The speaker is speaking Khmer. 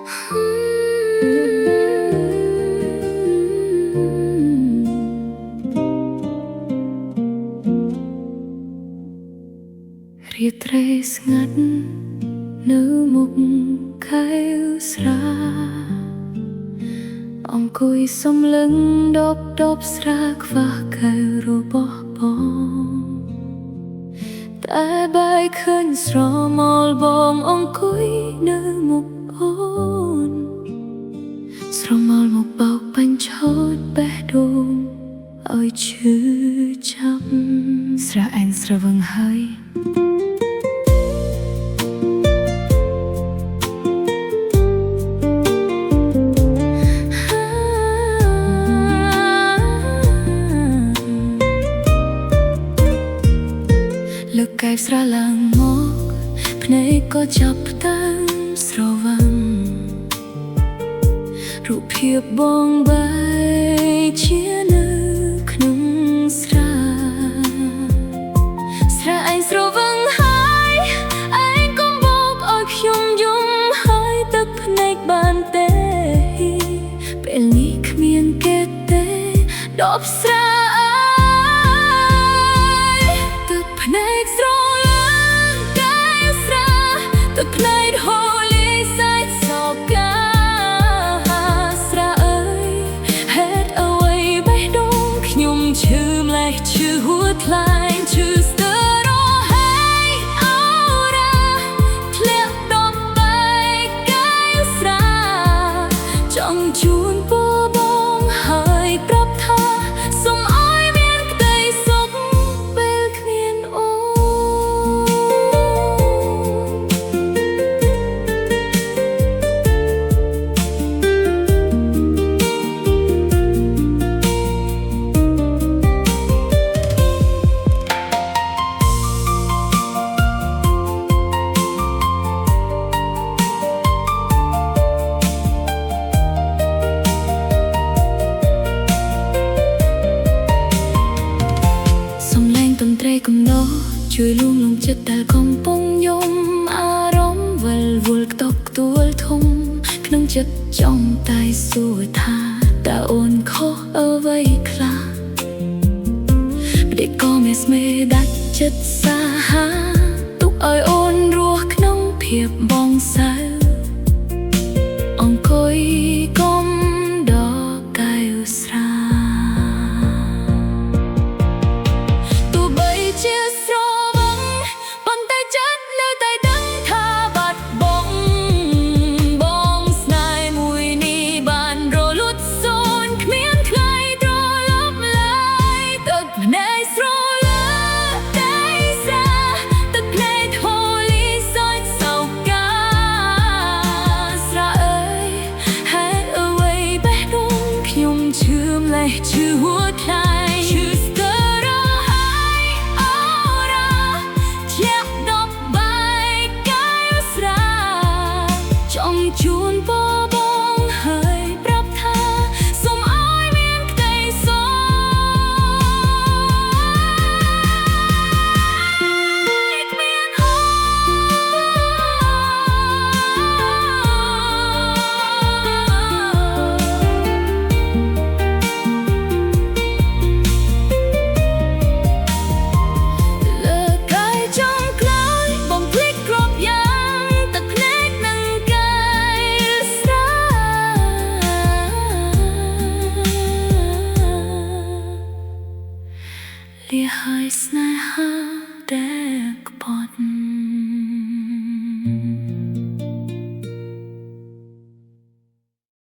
រាត្រីស្ងាត់នៅមុខខែឧស្សាអង្គុយសំលឹងដប់ស្រាខ្វះកែវរបស់បងតែបែរឃើញស្រមោលបងអង្គុយនៅមុខអូនស្រមោលមកបោកបញ្ឆោតបេះដូងឲ្យឈឺចាប់ស្រែងស្រវឹងហើយលើកកែវស្រាឡើងមកភ្នែកក៏ចាប់តាមស្រវាំងរូបភាពបងបែកជានៅក្នុងស្រាឯងស្រវឹងហើយឯងកុំបោកឲ្យខ្ញុំយំហើយទឹកភ្នែកបានទេពេលនេះគ្មានគេទេដប់ស្រាទឹកភ្នែកហូរលេសាច់សោកាស្រាអើយហេតុអ្វីបេះដូងខ្ញុំឈឺម្លេះឈឺហួតថ្លែងឈឺស្ទើររហែកអូរ៉ាធ្លាក់ដប់បែកកាយស្រាចង់ជូនពរបងហើយប្រាប់ថាសូមឲ្យមានក្តីសុខពេលគ្មានអូកំណត់ជួយលួងលំចិត្តដែលកំពុងយំអារម្មណ៍វិលវល់ខ្ទប់ខ្ទួលធំក្នុងចិត្តចង់តែសួរថាតើអូនខុសអ្វីខ្លះពេលក៏មានស្មេដាច់ចិត្តសាហាទុកឲ្យអូនរស់ក្នុងភាពបងសៅអង្គុយកុំដកកែវស្រាឈឺហួតថ្លែងឈឺស្ទើររហែកអូរ៉ាធ្លាក់ដប់បែកកាយស្រាចង់ជូនពរបងហើយប្រាប់ថាសូមឲ្យមានក្តីសុខគ្មានហូរលាហើយស្នេហាដែលក្បត់